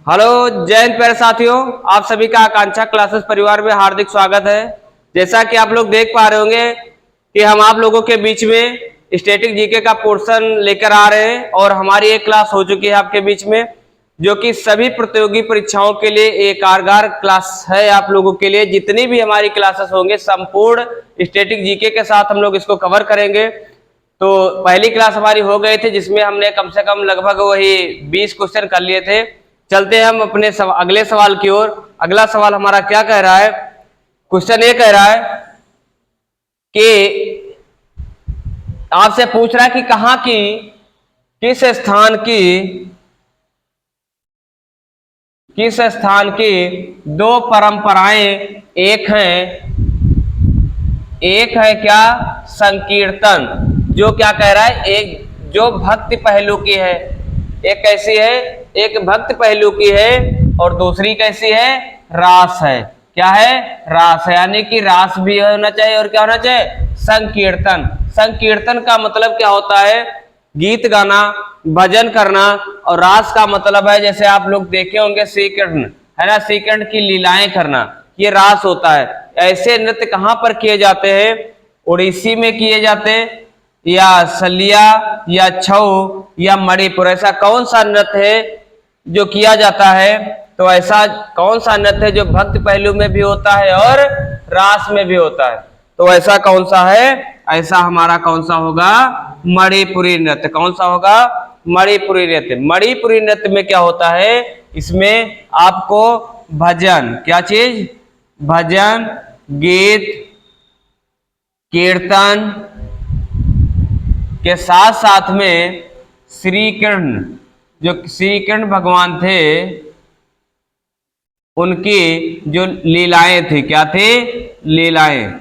Hello जय हिंद प्यारे साथियों, आप सभी का आकांक्षा क्लासेस परिवार में हार्दिक स्वागत है। जैसा कि आप लोग देख पा रहे होंगे कि हम आप लोगों के बीच में स्टैटिक जीके का पोर्शन लेकर आ रहे हैं और हमारी एक क्लास हो चुकी है आपके बीच में, जो कि सभी प्रतियोगी परीक्षाओं के लिए एक कारगर क्लास है। आप लोगों के लिए जितनी भी हमारी क्लासेस होंगे संपूर्ण स्टैटिक जीके के साथ हम लोग इसको कवर करेंगे। तो पहली क्लास हमारी हो गई थी जिसमें हमने कम से कम लगभग वही 20 क्वेश्चन कर लिए थे। चलते हैं हम अपने अगले सवाल की ओर। अगला सवाल हमारा क्या कह रहा है? क्वेश्चन ये कह रहा है कि आपसे पूछ रहा है कि कहाँ की किस स्थान की दो परंपराएं एक है क्या संकीर्तन, जो क्या कह रहा है, एक जो भक्ति पहलू की है, एक कैसी है, एक भक्त पहलू की है और दूसरी कैसी है, रास है। क्या है? रास है, यानी कि रास भी होना चाहिए और क्या होना चाहिए, संकीर्तन। संकीर्तन का मतलब क्या होता है? गीत गाना, भजन करना। और रास का मतलब है, जैसे आप लोग देखे होंगे श्रीकृष्ण है ना, श्रीकृष्ण की लीलाएं करना, ये रास होता है। ऐसे नृत्य कहाँ पर किए जाते हैं? उड़ीसी में किए जाते हैं, या सलिया, या छऊ, या मणिपुर। ऐसा कौन सा नृत्य है जो किया जाता है? तो ऐसा कौन सा नृत्य है जो भक्त पहलू में भी होता है और रास में भी होता है? तो ऐसा कौन सा है? ऐसा हमारा कौन सा होगा? मणिपुरी नृत्य। कौन सा होगा? मणिपुरी नृत्य। मणिपुरी नृत्य में क्या होता है? इसमें आपको भजन, क्या चीज, भजन, गीत, कीर्तन के साथ साथ में श्री कृष्ण, जो श्री कृष्ण भगवान थे, उनकी जो लीलाएं थी, क्या थी, लीलाएं,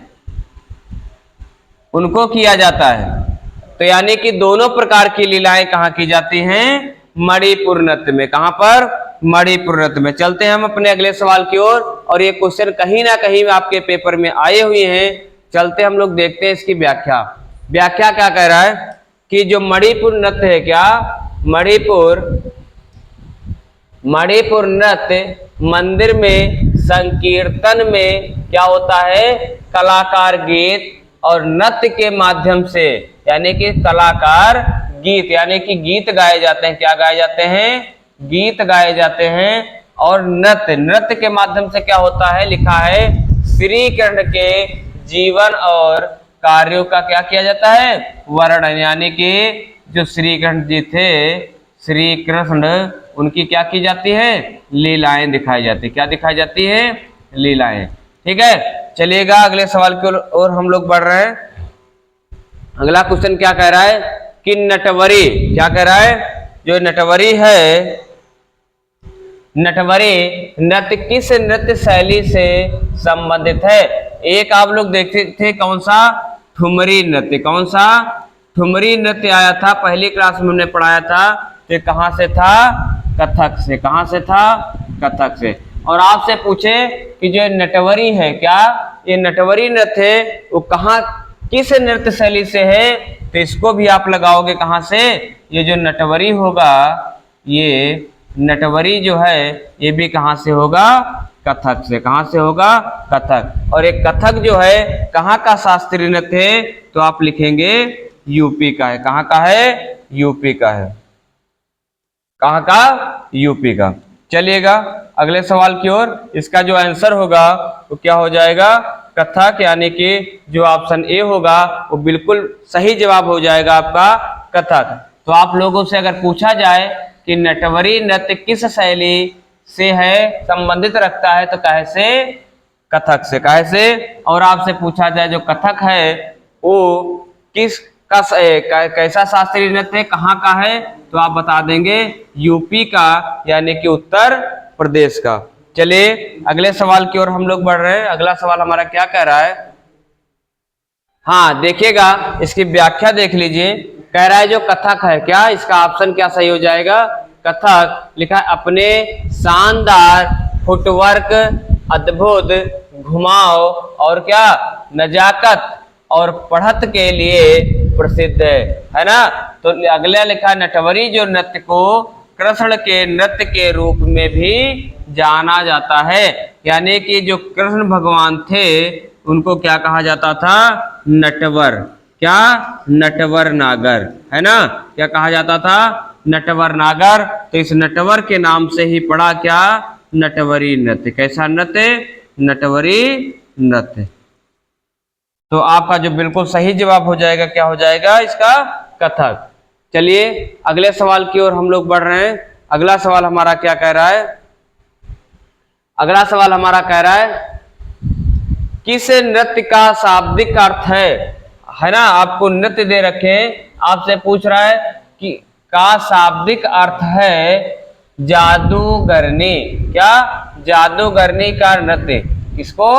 उनको किया जाता है। तो यानी कि दोनों प्रकार की लीलाएं कहाँ की जाती हैं? मणिपुर नृत्य में। कहां पर? मणिपुर नृत्य में। चलते हैं हम अपने अगले सवाल की ओर, और ये क्वेश्चन कहीं ना कहीं आपके पेपर में आए हुए हैं। चलते हम लोग देखते हैं इसकी व्याख्या। व्याख्या क्या कह रहा है कि जो मणिपुर नृत्य है, क्या मणिपुर नृत्य मंदिर में संकीर्तन में क्या होता है, कलाकार गीत और नृत्य के माध्यम से, यानी कि कलाकार गीत, यानी कि गीत गाए जाते हैं। क्या गाए जाते हैं? गीत गाए जाते हैं। और नृत्य के माध्यम से क्या होता है, लिखा है, श्री कृष्ण के जीवन और कार्यों का क्या किया जाता है, वर्णन। यानी कि जो श्री कृष्ण जी थे, श्री कृष्ण, उनकी क्या की जाती है, लीलाएं दिखाई जाती है। क्या दिखाई जाती है? लीलाएं। ठीक है, चलिएगा अगले सवाल की ओर हम लोग बढ़ रहे हैं। अगला क्वेश्चन क्या कह रहा है कि नटवरी, क्या कह रहा है, जो नटवरी है, नटवरी नृत्य किस नृत्य शैली से संबंधित है? एक आप लोग देखते थे, कौन सा, ठुमरी नृत्य। कौन सा? ठुमरी नृत्य आया था, पहली क्लास में हमने पढ़ाया था। तो कहां से था? कथक से। कहां से था? कथक से। और आपसे पूछे कि जो नटवरी है, क्या ये नटवरी नृत्य है, वो कहाँ, किस नृत्य शैली से है? तो इसको भी आप लगाओगे कहां से, ये जो नटवरी होगा, ये नटवरी जो है, ये भी कहां से होगा? कथक से। कहां से होगा? कथक। और एक कथक जो है कहाँ का शास्त्रीय नृत्य है? तो आप लिखेंगे यूपी का है। कहाँ का है? यूपी का है। कहाँ का? यूपी का। चलिएगा अगले सवाल की ओर। इसका जो आंसर होगा वो क्या हो जाएगा? कथक, यानी कि जो ऑप्शन ए होगा वो बिल्कुल सही जवाब हो जाएगा आपका, कथक। तो आप लोगों से अगर पूछा जाए कि नटवरी नृत्य किस शैली से है, संबंधित रखता है, तो कहे से? कथक से। कहे से? और आपसे पूछा जाए जो कथक है वो किस का कैसा शास्त्रीय नृत्य है, कहाँ का है, तो आप बता देंगे यूपी का, यानी कि उत्तर प्रदेश का। चलिए अगले सवाल की ओर हम लोग बढ़ रहे हैं। अगला सवाल हमारा क्या कह रहा है? हाँ देखिएगा, इसकी व्याख्या देख लीजिए। कह रहा है जो कथक है, क्या इसका ऑप्शन क्या सही हो जाएगा? कथक लिखा है, अपने शानदार फुटवर्क, अद्भुत घुमाव और क्या, नजाकत और बढ़त के लिए प्रसिद्ध है ना। तो अगला लिखा, नटवरी जो नृत्य को कृष्ण के नृत्य के रूप में भी जाना जाता है। यानी कि जो कृष्ण भगवान थे उनको क्या कहा जाता था? नटवर। क्या? नटवर नागर, है ना? क्या कहा जाता था? नटवर नागर। तो इस नटवर के नाम से ही पड़ा क्या? नटवरी नृत्य। कैसा नृत्य? नटवरी नृत्य। तो आपका जो बिल्कुल सही जवाब हो जाएगा, क्या हो जाएगा इसका? कथक। चलिए अगले सवाल की ओर हम लोग बढ़ रहे हैं। अगला सवाल हमारा क्या कह रहा है? अगला सवाल हमारा कह रहा है किस नृत्य का शाब्दिक अर्थ है ना? आपको नृत्य दे रखे, आपसे पूछ रहा है कि का शाब्दिक अर्थ है जादूगरनी। क्या? जादूगरनी का नृत्य। किसको?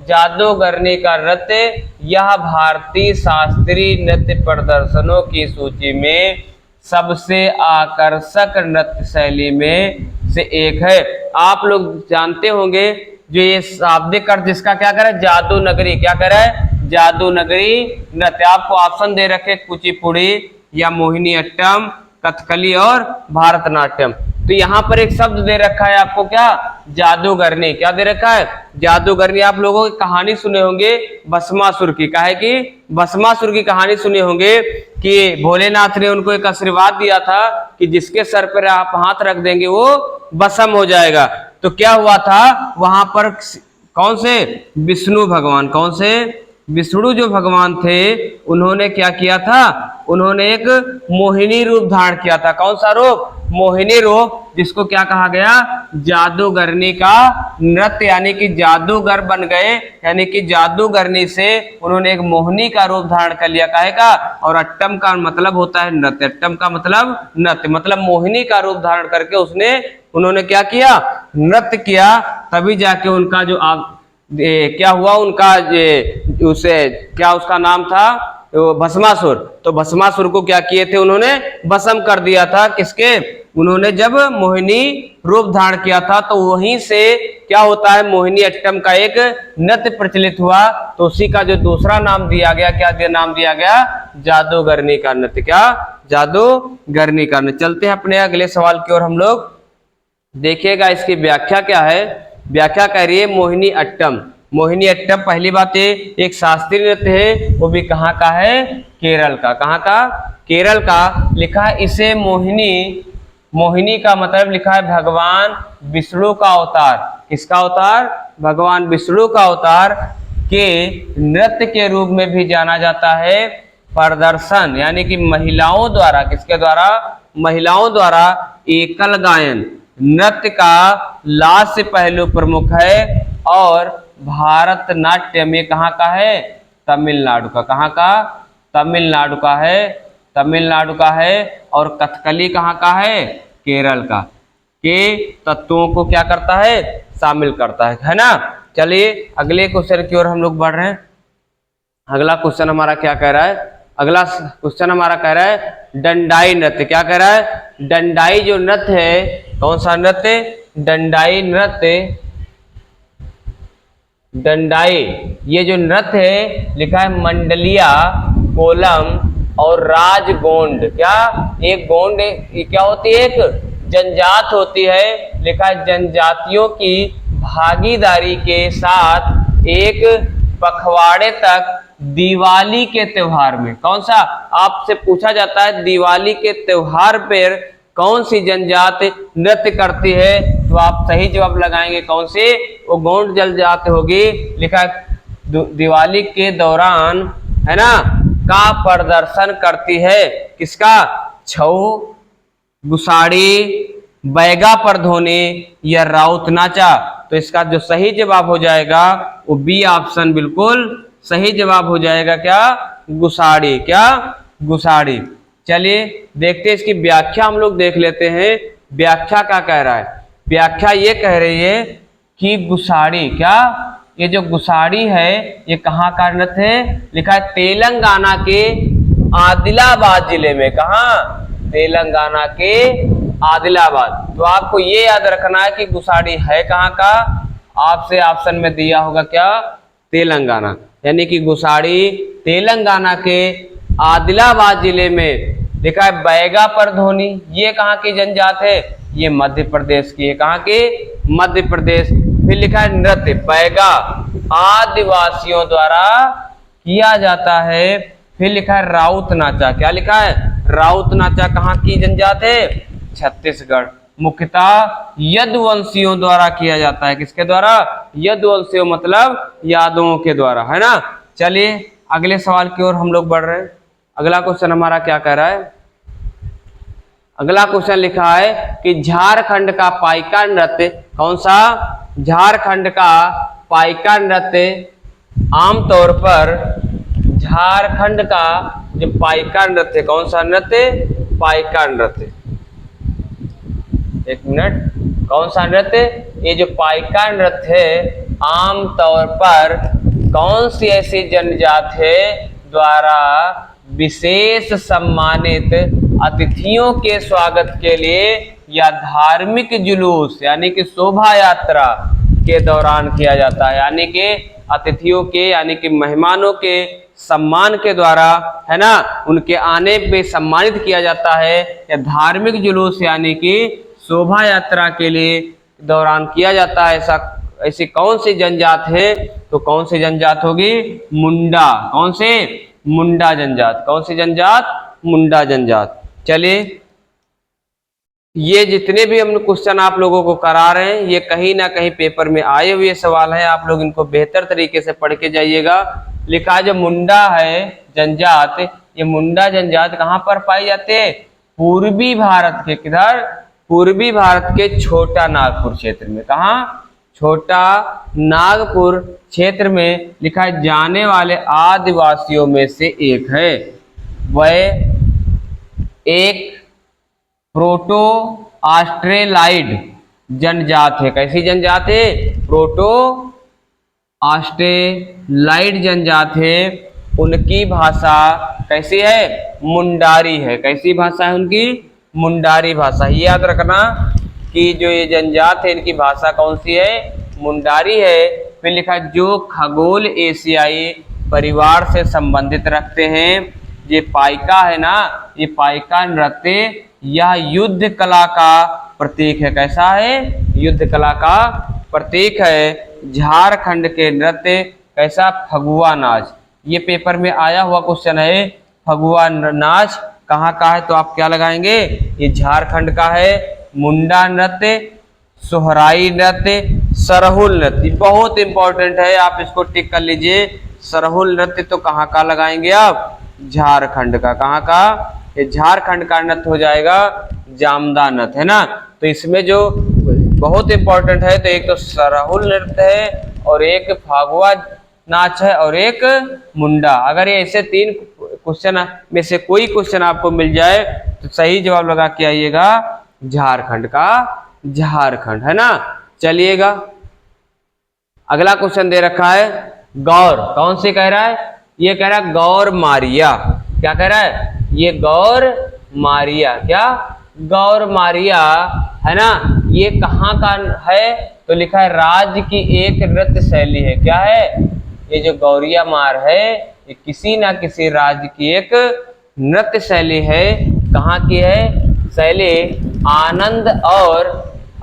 जादूगरनी का नृत्य। यह भारतीय शास्त्रीय नृत्य प्रदर्शनों की सूची में सबसे आकर्षक नृत्य शैली में से एक है। आप लोग जानते होंगे जो ये शाब्दिक अर्थ जिसका क्या करे? जादू नगरी। क्या करे? जादू नगरी नृत्य। आपको ऑप्शन दे रखे कुचिपुड़ी या मोहिनी अट्टम, कथकली और भारतनाट्यम। तो यहाँ पर एक शब्द दे रखा है आपको, क्या? जादूगरनी। क्या दे रखा है? जादूगरनी। आप लोगों की कहानी सुने होंगे भस्मासुर की। काहे की? भस्मासुर की कहानी सुने होंगे कि भोलेनाथ ने उनको एक आशीर्वाद दिया था कि जिसके सर पर आप हाथ रख देंगे वो भस्म हो जाएगा। तो क्या हुआ था वहां पर? कौन से? विष्णु भगवान। कौन से? विष्णु जो भगवान थे उन्होंने क्या किया था? उन्होंने एक मोहिनी रूप धारण किया था। कौन सा रूप? मोहिनी रूप, जिसको क्या कहा गया? जादूगरनी का नृत्य। यानी कि जादूगर बन गए, यानी कि जादूगरनी से उन्होंने एक मोहिनी का रूप धारण कर लिया। काहे का? और अट्टम का मतलब होता है नृत्य। अट्टम का मतलब नृत्य, मतलब मोहिनी का रूप धारण करके उन्होंने क्या किया? नृत्य किया। तभी जाके उनका जो क्या हुआ? उनका उसे क्या उसका नाम था? भस्मासुर। तो भस्मासुर को क्या किए थे? उन्होंने भस्म कर दिया था। किसके? उन्होंने जब मोहिनी रूप धारण किया था। तो वहीं से क्या होता है? मोहिनी अट्टम का एक नृत्य प्रचलित हुआ। तो उसी का जो दूसरा नाम दिया गया, क्या नाम दिया गया? जादूगरनी का नृत्य। क्या? जादूगरनी का नृत्य। चलते हैं अपने अगले सवाल की ओर हम लोग। देखिएगा इसकी व्याख्या क्या है। व्याख्या कह रही है मोहिनी अट्टम। मोहिनी अट्टम पहली बात है एक शास्त्रीय नृत्य है, वो भी कहाँ का है? केरल का। कहाँ का? केरल का। लिखा है इसे मोहिनी का मतलब लिखा है भगवान विष्णु का अवतार। किसका अवतार? भगवान विष्णु का अवतार के नृत्य के रूप में भी जाना जाता है। प्रदर्शन यानी कि महिलाओं द्वारा, किसके द्वारा? महिलाओं द्वारा एकल गायन नृत्य का लास्य पहलू प्रमुख है। और भारतनाट्यम ये कहाँ का है? तमिलनाडु का। कहाँ का? तमिलनाडु का है। तमिलनाडु का है। और कथकली कहाँ का है? केरल का। के तत्वों को क्या करता है? शामिल करता है ना? चलिए अगले क्वेश्चन की ओर हम लोग बढ़ रहे हैं। अगला क्वेश्चन हमारा क्या कह रहा है? अगला क्वेश्चन हमारा कह रहा है डंडाई नृत्य। क्या कह रहा है? डंडाई जो नृत्य है, कौन सा नृत्य? डंडाई नृत्य। डंडाई ये जो नृत्य है लिखा है मंडलिया, कोलम और राजगोंड। क्या? एक गोंड ये क्या होती है? एक जनजात होती है। लिखा है जनजातियों की भागीदारी के साथ एक पखवाड़े तक दिवाली के त्योहार में। कौन सा? आपसे पूछा जाता है दिवाली के त्योहार पर कौन सी जनजाति नृत्य करती है? तो आप सही जवाब लगाएंगे कौन सी? वो गोंड जनजाति होगी। लिखा है दिवाली के दौरान, है ना, का प्रदर्शन करती है। किसका? छऊ, गुसाड़ी, बैगा परधोनी या राउत नाचा। तो इसका जो सही जवाब हो जाएगा वो बी ऑप्शन बिल्कुल सही जवाब हो जाएगा। क्या? गुसाड़ी। क्या? गुसाड़ी। चलिए देखते हैं इसकी व्याख्या हम लोग देख लेते हैं। व्याख्या क्या कह रहा है? व्याख्या ये कह रही है कि गुसाड़ी, क्या ये जो गुसाड़ी है ये कहाँ का नृत्य है? लिखा है तेलंगाना के आदिलाबाद जिले में। कहाँ? तेलंगाना के आदिलाबाद। तो आपको ये याद रखना है कि गुसाड़ी है कहाँ का? आपसे ऑप्शन में दिया होगा क्या? तेलंगाना। यानी कि गुसाड़ी तेलंगाना के आदिलाबाद जिले में लिखा है बैगा पर ध्वनि, ये कहाँ की जनजात है? ये मध्य प्रदेश की है। कहाँ की? मध्य प्रदेश। फिर लिखा है नृत्य बैगा आदिवासियों द्वारा किया जाता है। फिर लिखा है राउत नाचा, क्या लिखा है? राउत नाचा कहाँ की जनजात है? छत्तीसगढ़। मुख्यतः यदुवंशियों द्वारा किया जाता है। किसके द्वारा? यदुवंशियों मतलब यादवों के द्वारा, है ना। चलिए अगले सवाल की ओर हम लोग बढ़ रहे हैं। अगला क्वेश्चन हमारा क्या कह रहा है? अगला क्वेश्चन लिखा है कि झारखंड का पाइका नृत्य कौन सा? झारखंड का पाइका नृत्य आमतौर पर झारखंड का जो पाइका नृत्य, कौन सा नृत्य? पाइका नृत्य। एक मिनट, कौन सा नृत्य? ये जो पाइका नृत्य है आमतौर पर कौन सी ऐसी जनजात है द्वारा विशेष सम्मानित अतिथियों के स्वागत के लिए या धार्मिक जुलूस यानी कि शोभा यात्रा के दौरान किया जाता है। यानी कि अतिथियों के यानी कि मेहमानों के सम्मान के द्वारा, है ना, उनके आने पे सम्मानित किया जाता है, या धार्मिक जुलूस यानी कि शोभा यात्रा के लिए दौरान किया जाता है। ऐसी कौन सी जनजात है? तो कौन सी जनजात होगी? मुंडा। कौन से? मुंडा जनजात। कौन सी जनजात? मुंडा जनजात। चलिए ये जितने भी हम क्वेश्चन आप लोगों को करा रहे हैं ये कहीं ना कहीं पेपर में आए हुए सवाल हैं। आप लोग इनको बेहतर तरीके से पढ़ के जाइएगा। लिखा जो मुंडा है जनजात, ये मुंडा जनजात कहाँ पर पाई जाती है? पूर्वी भारत के किधर? पूर्वी भारत के छोटा नागपुर क्षेत्र में। कहाँ? छोटा नागपुर क्षेत्र में लिखा है जाने वाले आदिवासियों में से एक है। वह एक प्रोटो ऑस्ट्रेलाइड जनजात है। कैसी जनजात है? प्रोटो ऑस्ट्रेलाइड जनजात है। उनकी भाषा कैसी है? मुंडारी है। कैसी भाषा है उनकी? मुंडारी भाषा। ये याद रखना कि जो ये जनजात है इनकी भाषा कौन सी है? मुंडारी है। फिर लिखा जो खगोल एशियाई परिवार से संबंधित रखते हैं। ये पाइका है ना, ये पाइका नृत्य यह युद्ध कला का प्रतीक है। कैसा है? युद्ध कला का प्रतीक है। झारखंड के नृत्य कैसा? फगुआ नाच। ये पेपर में आया हुआ क्वेश्चन है। फगुआ नाच कहाँ का है? तो आप क्या लगाएंगे? ये झारखंड का है। मुंडा नृत्य, सोहराई नृत्य, सरहुल नृत्य बहुत इंपॉर्टेंट है, आप इसको टिक कर लीजिए। सरहुल नृत्य तो कहाँ का लगाएंगे आप? झारखंड का। कहाँ का? ये झारखंड का नृत्य हो जाएगा जामदा नृत्य, है ना। तो इसमें जो बहुत इंपॉर्टेंट है तो एक तो सरहुल नृत्य है और एक फागुआ नाच है और एक मुंडा। अगर ये ऐसे तीन क्वेश्चन में से कोई क्वेश्चन आपको मिल जाए तो सही जवाब लगा के आइएगा झारखंड का। झारखंड, है ना। चलिएगा अगला क्वेश्चन दे रखा है गौर। कौन सी कह रहा है? ये कह रहा है गौर मारिया। क्या कह रहा है? ये गौर मारिया। क्या? गौर मारिया, है ना। ये कहाँ का है? तो लिखा है राज्य की एक नृत्य शैली है। क्या है? ये जो गौरिया मार है ये किसी ना किसी राज्य की एक नृत्य शैली है। कहाँ की है शैली? आनंद और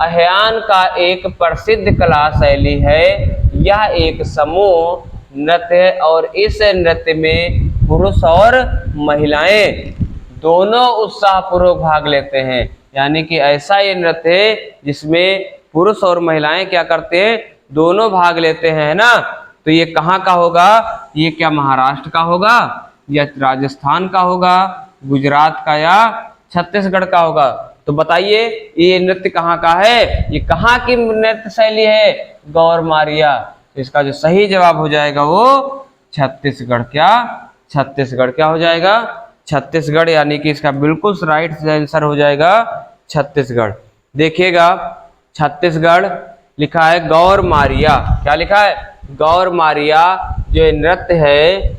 अह्यान का एक प्रसिद्ध कला शैली है। यह एक समूह नृत्य है और इस नृत्य में पुरुष और महिलाएं दोनों उत्साहपूर्वक भाग लेते हैं। यानी कि ऐसा ये नृत्य है जिसमें पुरुष और महिलाएं क्या करते हैं? दोनों भाग लेते हैं, है ना। तो ये कहाँ का होगा? ये क्या महाराष्ट्र का होगा या राजस्थान का होगा, गुजरात का या छत्तीसगढ़ का होगा? तो बताइए ये नृत्य कहाँ का है? ये कहाँ की नृत्य शैली है? गौर मारिया। तो इसका जो सही जवाब हो जाएगा वो छत्तीसगढ़। क्या? छत्तीसगढ़। क्या हो जाएगा? छत्तीसगढ़। यानी कि इसका बिल्कुल राइट आंसर हो जाएगा छत्तीसगढ़। देखिएगा छत्तीसगढ़ लिखा है गौर मारिया। क्या लिखा है? गौर मारिया जो नृत्य है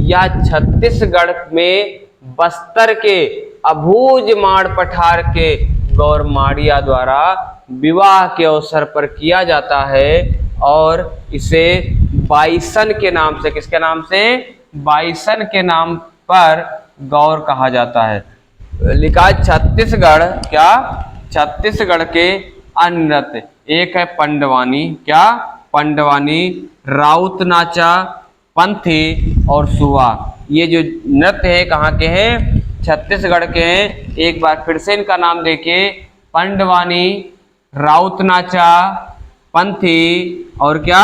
यह छत्तीसगढ़ में बस्तर के अबूझ माड़ पठार के गौर मारिया द्वारा विवाह के अवसर पर किया जाता है और इसे बाइसन के नाम से, किसके नाम से? बाइसन के नाम पर गौर कहा जाता है। लिखा है छत्तीसगढ़, क्या, छत्तीसगढ़ के अन्य नृत्य, एक है पंडवानी, क्या, पंडवानी, राउत नाचा, पंथी और सुआ। ये जो नृत्य है कहाँ के हैं, छत्तीसगढ़ के हैं। एक बार फिर से इनका नाम देखिए, पंडवानी, राउत नाचा, पंथी और क्या,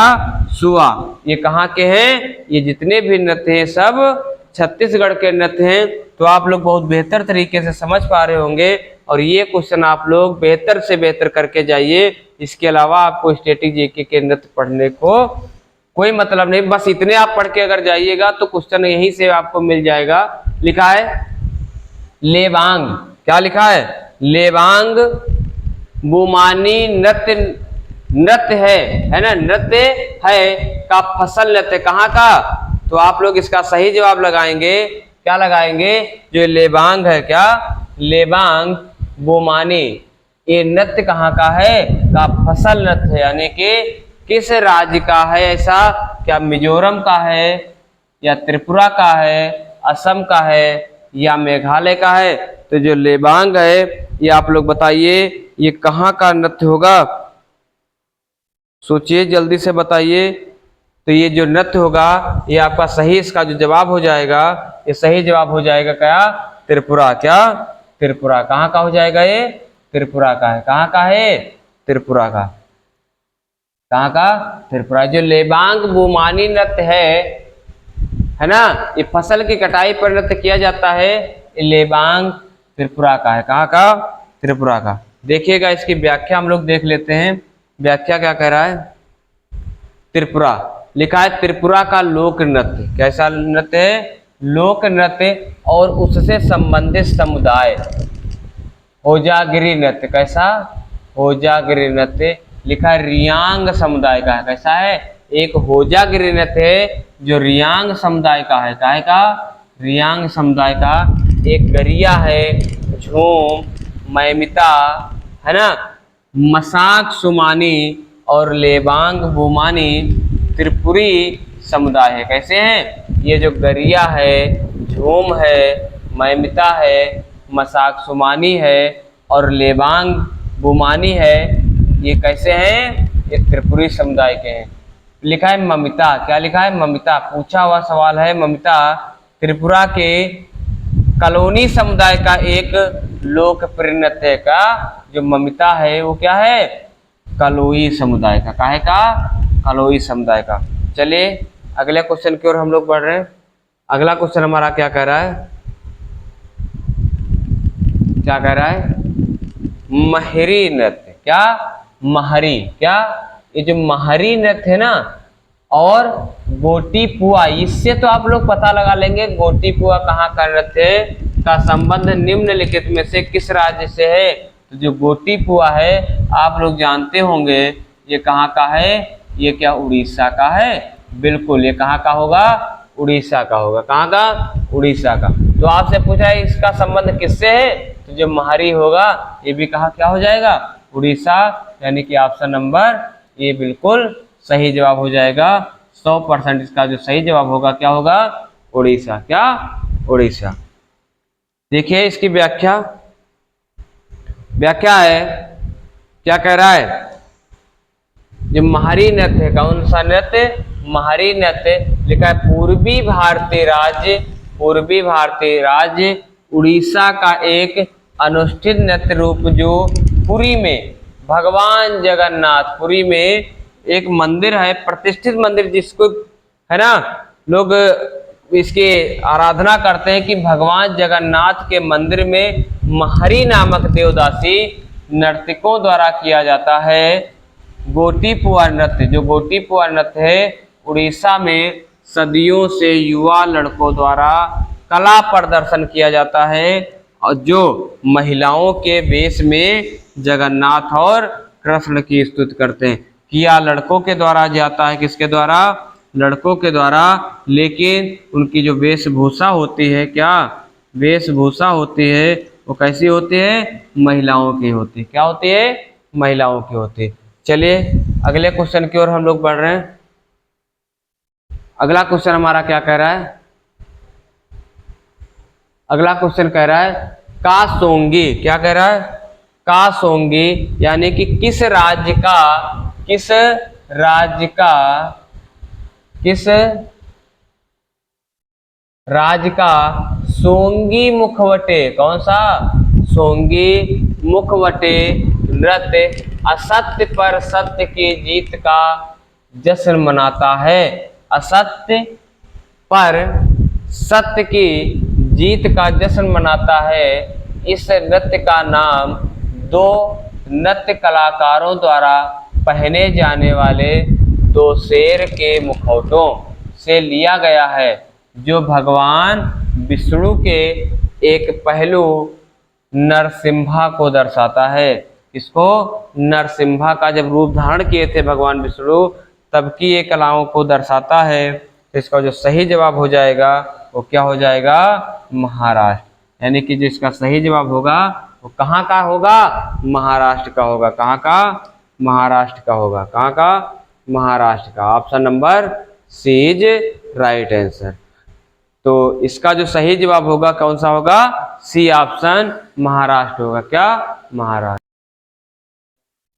सुआ। ये कहाँ के हैं, ये जितने भी नृत्य हैं सब छत्तीसगढ़ के नृत्य हैं। तो आप लोग बहुत बेहतर तरीके से समझ पा रहे होंगे और ये क्वेश्चन आप लोग बेहतर से बेहतर करके जाइए। इसके अलावा आपको स्टैटिक जीके के नृत्य पढ़ने को कोई मतलब नहीं, बस इतने आप पढ़ के अगर जाइएगा तो क्वेश्चन यहीं से आपको मिल जाएगा। लिखा है लेबांग, क्या लिखा है, लेबांग बुमानी नृत्य, नृत्य है ना, नृत्य है का फसल नृत्य कहाँ का। तो आप लोग इसका सही जवाब लगाएंगे, क्या लगाएंगे, जो लेबांग है, क्या, लेबांग बुमानी, ये नृत्य कहाँ का है, का फसल नृत्य है, यानी कि किस राज्य का है ऐसा, क्या मिजोरम का है या त्रिपुरा का है, असम का है या मेघालय का है। तो जो लेबांग है ये आप लोग बताइए ये कहाँ का नृत्य होगा, सोचिए जल्दी से बताइए। तो ये जो नृत्य होगा ये आपका सही, इसका जो जवाब हो जाएगा, ये सही जवाब हो जाएगा क्या, त्रिपुरा, क्या, त्रिपुरा। कहाँ का हो जाएगा ये, त्रिपुरा का है, कहाँ का है, त्रिपुरा का, कहाँ का, त्रिपुरा। जो लेबांग बुमानी नृत्य है ना, ये फसल की कटाई पर नृत्य किया जाता है, ये लेबांग त्रिपुरा का है, कहाँ का, त्रिपुरा का। देखिएगा इसकी व्याख्या हम लोग देख लेते हैं, व्याख्या क्या कह रहा है। त्रिपुरा लिखा है त्रिपुरा का लोक नृत्य, कैसा नृत्य है, लोक नृत्य और उससे संबंधित समुदाय, होजागिरी नृत्य, कैसा, होजागिरी नृत्य। लिखा है रियांग समुदाय का है, कैसा है, एक होजागिरी नृत्य है जो रियांग समुदाय का है, काहे का, रियांग समुदाय का। एक गरिया है, झूम, मैमिता है ना, मसाक सुमानी और लेबांग बुमानी त्रिपुरी समुदाय है। कैसे हैं ये, जो गरिया है, झूम है, मैमिता है, मसाक सुमानी है और लेबांग बुमानी है, ये कैसे हैं, ये त्रिपुरी समुदाय के हैं। लिखा है ममिता, क्या लिखा है, ममिता, पूछा हुआ सवाल है। ममिता त्रिपुरा के कॉलोनी समुदाय का एक लोकप्रिय नृत्य का, जो ममिता है वो क्या है, कलोई समुदाय का, काहे का, कलोई समुदाय का। चलिए अगले क्वेश्चन की ओर हम लोग बढ़ रहे हैं। अगला क्वेश्चन हमारा क्या कह रहा है, क्या कह रहा है, महरी नृत्य, क्या, महरी, क्या, ये जो महरी नृत्य है ना और गोटी पुआ, इससे तो आप लोग पता लगा लेंगे गोटी पुआ कहाँ का नृत्य है, का संबंध निम्नलिखित में से किस राज्य से है। तो जो गोटी पुआ है आप लोग जानते होंगे ये कहाँ का है, ये क्या उड़ीसा का है, बिल्कुल ये कहाँ का होगा, उड़ीसा का होगा, कहाँ का, उड़ीसा का। तो आपसे पूछा है इसका संबंध किससे है, तो जो महरी होगा ये भी कहाँ क्या हो जाएगा, उड़ीसा, यानी कि ऑप्शन नंबर ये बिल्कुल सही जवाब हो जाएगा। 100% इसका जो सही जवाब होगा क्या होगा, उड़ीसा, क्या, उड़ीसा। देखिए इसकी व्याख्या, व्याख्या है, क्या कह रहा है, जो महरी नृत्य है, कौन सा नृत्य, महरी नृत्य। लिखा है पूर्वी भारतीय राज्य, पूर्वी भारतीय राज्य उड़ीसा का एक अनुष्ठित नृत्य रूप जो पुरी में भगवान जगन्नाथ, पुरी में एक मंदिर है, प्रतिष्ठित मंदिर जिसको है ना लोग इसकी आराधना करते हैं कि भगवान जगन्नाथ के मंदिर में महरी नामक देवदासी नर्तकों द्वारा किया जाता है गोटी पुआ नृत्य। जो गोटी पुआ नृत्य है उड़ीसा में सदियों से युवा लड़कों द्वारा कला प्रदर्शन किया जाता है और जो महिलाओं के वेश में जगन्नाथ और कृष्ण की स्तुति करते हैं। किया लड़कों के द्वारा जाता है, किसके द्वारा, लड़कों के द्वारा, लेकिन उनकी जो वेशभूषा होती है, क्या वेशभूषा होती है वो कैसी होती है, महिलाओं की होती है, क्या होती है, महिलाओं की होती है। चलिए अगले क्वेश्चन की ओर हम लोग बढ़ रहे हैं। अगला क्वेश्चन हमारा क्या कह रहा है, अगला क्वेश्चन कह रहा है कासोंगी, क्या कह रहा है, कासोंगी, यानी कि किस राज्य का, किस राज्य का, किस राज्य का सोंगी मुखवटे, कौन सा, सोंगी मुखवटे नृत्य असत्य पर सत्य की जीत का जश्न मनाता है। असत्य पर सत्य की जीत का जश्न मनाता है। इस नृत्य का नाम दो नृत्य कलाकारों द्वारा पहने जाने वाले दो शेर के मुखौटों से लिया गया है, जो भगवान विष्णु के एक पहलू नरसिम्हा को दर्शाता है। इसको नरसिम्हा का जब रूप धारण किए थे भगवान विष्णु, तब की ये कलाओं को दर्शाता है। तो इसका जो सही जवाब हो जाएगा वो क्या हो जाएगा, महाराष्ट्र। यानी कि जो इसका सही जवाब होगा वो कहाँ का होगा, महाराष्ट्र का होगा। कहाँ का, महाराष्ट्र का होगा। कहाँ का, महाराष्ट्र का। Option number C is right answer. तो इसका जो सही जवाब होगा कौन सा होगा, सी ऑप्शन, महाराष्ट्र होगा। क्या, महाराष्ट्र।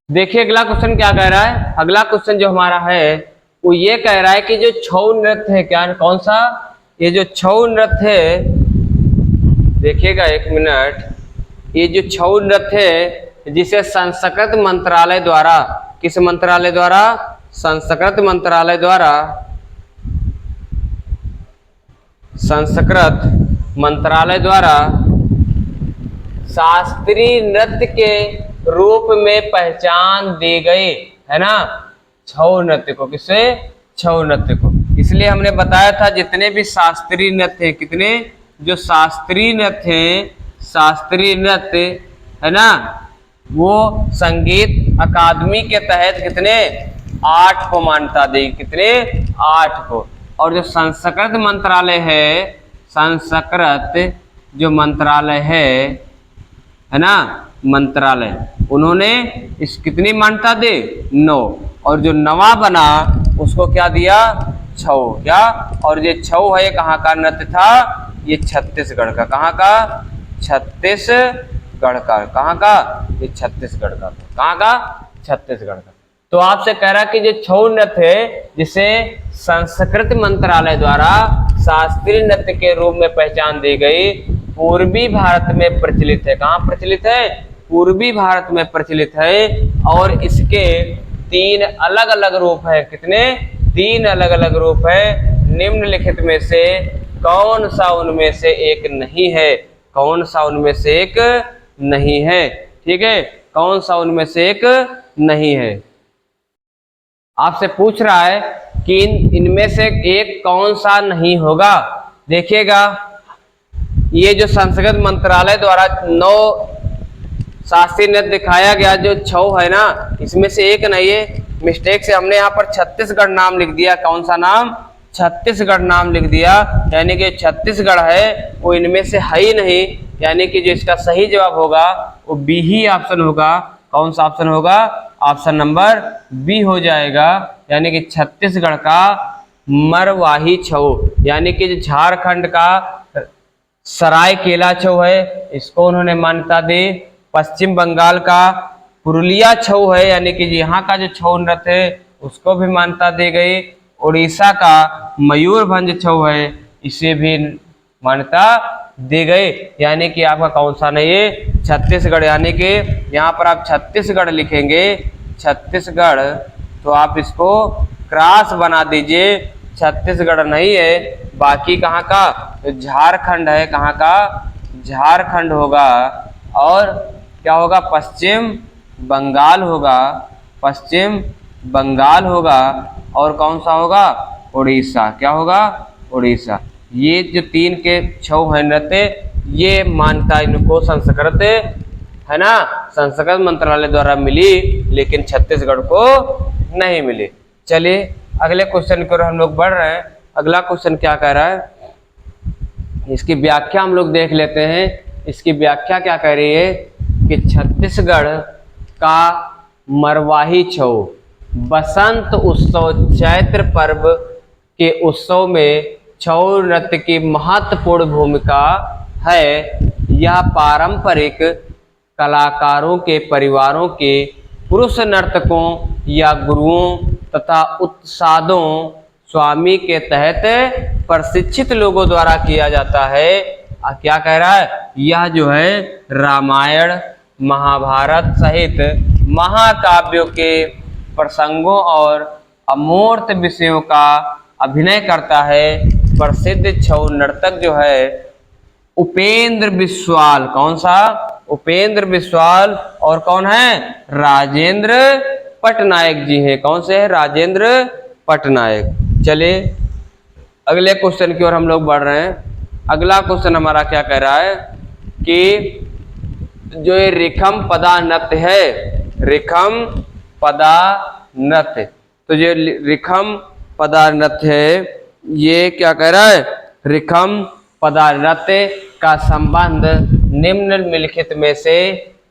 देखिए अगला क्वेश्चन क्या कह रहा है। अगला क्वेश्चन जो हमारा है वो ये कह रहा है कि जो छऊ नृत्य है, क्या, कौन सा, ये जो छऊ नृत्य है, देखिएगा एक मिनट, ये जो छऊ नृत्य है जिसे संस्कृत मंत्रालय द्वारा, किस मंत्रालय द्वारा, संस्कृत मंत्रालय द्वारा, संस्कृत मंत्रालय द्वारा शास्त्रीय नृत्य के रूप में पहचान दी गई है ना, छऊ नृत्य को। किसे, छऊ नृत्य को। इसलिए हमने बताया था जितने भी शास्त्रीय नृत्य हैं, कितने, जो शास्त्रीय नृत्य हैं, शास्त्रीय नृत्य है ना, वो संगीत अकादमी के तहत कितने, 8 को मान्यता देगी। कितने, 8 को। और जो संस्कृत मंत्रालय है, संस्कृत जो मंत्रालय है ना, मंत्रालय, उन्होंने इस कितनी मान्यता दे, 9। और जो नवा बना उसको क्या दिया, छऊ। क्या, और ये छऊ है, कहाँ का नृत्य था, ये छत्तीसगढ़ का। कहाँ का, छत्तीसगढ़ का। कहाँ का, ये छत्तीसगढ़ का। कहाँ का, छत्तीसगढ़ का। तो आपसे कह रहा कि जो छऊ नृत्य है जिसे संस्कृत मंत्रालय द्वारा शास्त्रीय नृत्य के रूप में पहचान दी गई, पूर्वी भारत में प्रचलित है। कहाँ प्रचलित है, पूर्वी भारत में प्रचलित है। और इसके 3 अलग अलग रूप है। कितने, 3 अलग अलग रूप है। निम्नलिखित में से कौन सा उनमें से एक नहीं है, कौन सा उनमें से एक नहीं है, ठीक है, कौन सा उनमें से एक नहीं है। आपसे पूछ रहा है कि इनमें से एक कौन सा नहीं होगा। देखिएगा, ये जो संस्कृत मंत्रालय द्वारा 9 शास्त्रीय नृत्य दिखाया गया जो छऊ है ना, इसमें से एक नहीं है। मिस्टेक से हमने यहाँ पर छत्तीसगढ़ नाम लिख दिया। कौन सा नाम, छत्तीसगढ़ नाम लिख दिया। यानी कि छत्तीसगढ़ है वो इनमें से है ही नहीं। यानी कि जो इसका सही जवाब होगा वो बी ही ऑप्शन होगा। कौन सा ऑप्शन होगा, ऑप्शन नंबर बी हो जाएगा। यानी कि छत्तीसगढ़ का मरवाही छऊ, यानी कि जो झारखंड का सरायकेला छऊ है, इसको उन्होंने मान्यता दी। पश्चिम बंगाल का पुरुलिया छऊ है, यानी कि यहाँ का जो छऊ नृत्य है उसको भी मान्यता दी गई। उड़ीसा का मयूरभंज छऊ है, इसे भी मान्यता दी गई। यानी कि आपका कौन सा नहीं है, छत्तीसगढ़। यानी कि यहाँ पर आप छत्तीसगढ़ लिखेंगे, छत्तीसगढ़, तो आप इसको क्रॉस बना दीजिए, छत्तीसगढ़ नहीं है। बाकी कहाँ का, झारखंड है। कहाँ का, झारखंड होगा। और क्या होगा, पश्चिम बंगाल होगा, पश्चिम बंगाल होगा। और कौन सा होगा, उड़ीसा। क्या होगा, उड़ीसा। ये जो 3 के छऊ है नृत्य, ये मान्यता इनको संस्कृत है ना, संस्कृत मंत्रालय द्वारा मिली, लेकिन छत्तीसगढ़ को नहीं मिली। चलिए अगले क्वेश्चन की ओर हम लोग बढ़ रहे हैं। अगला क्वेश्चन क्या कह रहा है, इसकी व्याख्या हम लोग देख लेते हैं। इसकी व्याख्या क्या कह रही है कि छत्तीसगढ़ का मरवाही छऊ बसंत उत्सव, चैत्र पर्व के उत्सव में छऊ नृत्य की महत्वपूर्ण भूमिका है। यह पारंपरिक कलाकारों के परिवारों के पुरुष नर्तकों या गुरुओं तथा उत्सादों स्वामी के तहत प्रशिक्षित लोगों द्वारा किया जाता है। क्या कह रहा है, यह जो है रामायण महाभारत सहित महाकाव्यों के प्रसंगों और अमूर्त विषयों का अभिनय करता है। प्रसिद्ध छऊ नर्तक जो है उपेंद्र बिस्वाल, कौन सा, उपेंद्र बिस्वाल, और कौन है, राजेंद्र पटनायक जी हैं। कौन से है, राजेंद्र पटनायक। चलिए अगले क्वेश्चन की ओर हम लोग बढ़ रहे हैं। अगला क्वेश्चन हमारा क्या कह रहा है कि जो ये रिखम पदा नृत्य है, रिखम पदा नृत्य, तो ये रिखम पदा नृत्य है, ये क्या कह रहा है, रिखम पदा नृत्य का संबंध निम्नलिखित में से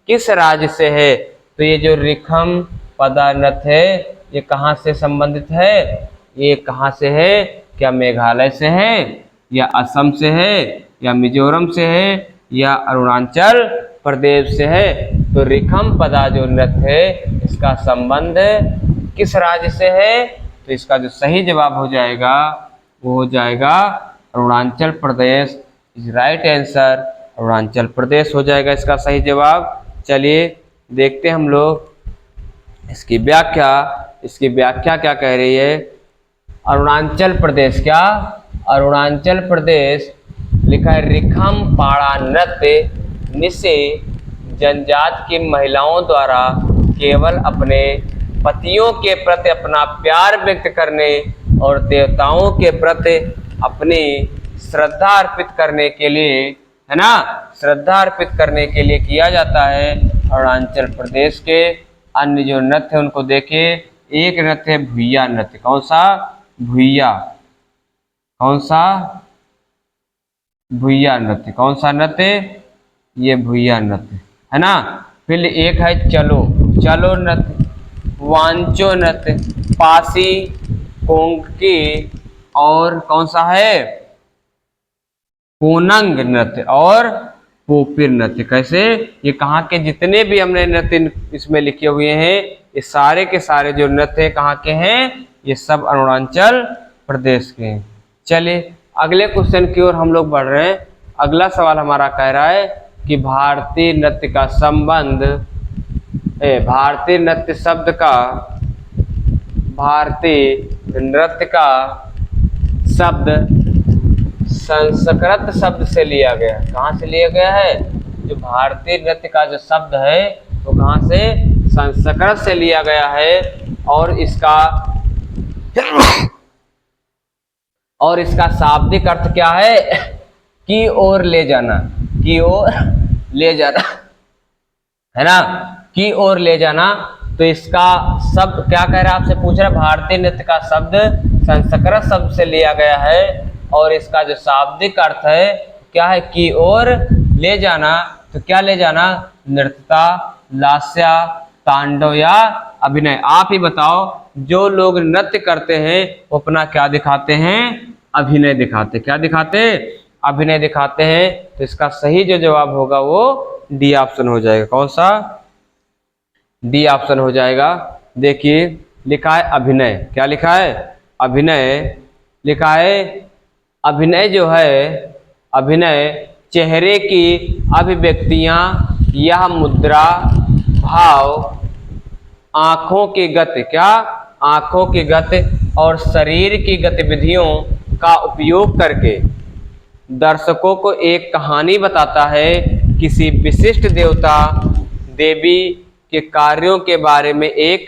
किस राज्य से है। तो ये जो रिखम पदा नृत्य है ये कहाँ से संबंधित है, ये कहाँ से है, क्या मेघालय से है या असम से है या मिजोरम से है या अरुणाचल प्रदेश से है। तो रिखम पदा जो नृत्य है इसका संबंध किस राज्य से है, तो इसका जो सही जवाब हो जाएगा वो हो जाएगा Arunachal Pradesh. Is right answer, Arunachal Pradesh हो जाएगा इसका सही जवाब। चलिए देखते हैं हम लोग इसकी व्याख्या। इसकी व्याख्या क्या कह रही है, अरुणाचल प्रदेश, क्या, अरुणाचल प्रदेश लिखा है रिखम पाड़ा नृत्य निसे जनजाति की महिलाओं द्वारा केवल अपने पतियों के प्रति अपना प्यार व्यक्त करने और देवताओं के प्रति अपनी श्रद्धा अर्पित करने के लिए, है ना, श्रद्धा अर्पित करने के लिए किया जाता है। अरुणाचल प्रदेश के अन्य जो नृत्य उनको देखिए, एक नृत्य है भुइया नृत्य। कौन सा, भुइया, कौन सा, भुइया नृत्य, कौन सा नृत्य, ये भुइया नृत्य है ना। फिर एक है चलो, चलो नृत्य, वांचो नृत्य, पासी, कोंगकी, और कौन सा है, कोनंग नृत्य और पोपिर नृत्य। कैसे, ये कहाँ के जितने भी हमने नृत्य इसमें लिखे हुए हैं ये सारे के सारे जो नृत्य कहाँ के हैं, ये सब अरुणाचल प्रदेश के हैं। चलिए अगले क्वेश्चन की ओर हम लोग बढ़ रहे हैं। अगला सवाल हमारा कह रहा है कि भारतीय नृत्य का संबंध, भारतीय नृत्य शब्द का, भारतीय नृत्य का शब्द संस्कृत शब्द से लिया गया है। कहाँ से लिया गया है, जो भारतीय नृत्य का जो शब्द है वो कहाँ से, संस्कृत से लिया गया है। और इसका शाब्दिक अर्थ क्या है, की ओर ले जाना, की ओर ले जाना, है ना, की ओर ले जाना। तो इसका शब्द क्या कह रहा है, आपसे पूछ रहा है, भारतीय नृत्य का शब्द संस्कृत शब्द से लिया गया है और इसका जो शाब्दिक अर्थ है क्या है, की ओर ले जाना। तो क्या ले जाना, नृत्यता, लास्या, तांडव या अभिनय। आप ही बताओ, जो लोग नृत्य करते हैं वो अपना क्या दिखाते हैं, अभिनय दिखाते, क्या दिखाते, अभिनय दिखाते हैं। तो इसका सही जो जवाब होगा वो डी ऑप्शन हो जाएगा। कौन सा, डी ऑप्शन हो जाएगा। देखिए लिखा है अभिनय, क्या लिखा है, अभिनय लिखा है। अभिनय जो है, अभिनय चेहरे की अभिव्यक्तियां या मुद्रा, भाव, आंखों की गति, क्या, आंखों की गति और शरीर की गतिविधियों का उपयोग करके दर्शकों को एक कहानी बताता है, किसी विशिष्ट देवता देवी के कार्यों के बारे में एक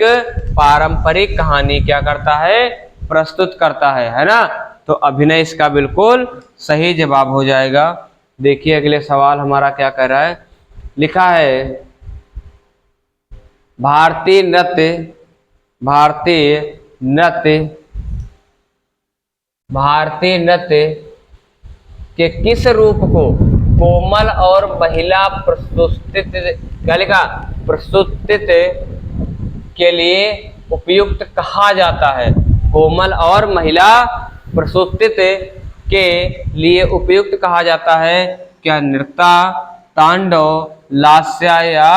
पारंपरिक कहानी क्या करता है, प्रस्तुत करता है ना। तो अभिनय इसका बिल्कुल सही जवाब हो जाएगा। देखिए अगले सवाल हमारा क्या कह रहा है, लिखा है भारतीय नृत्य, भारतीय नृत्य, भारतीय नृत्य के किस रूप को कोमल और महिला प्रस्तुतित, क्या लिखा, प्रस्तुतित के लिए उपयुक्त कहा जाता है। कोमल और महिला प्रस्तुतित के लिए उपयुक्त कहा जाता है। क्या नृत्य, तांडव, लास्य या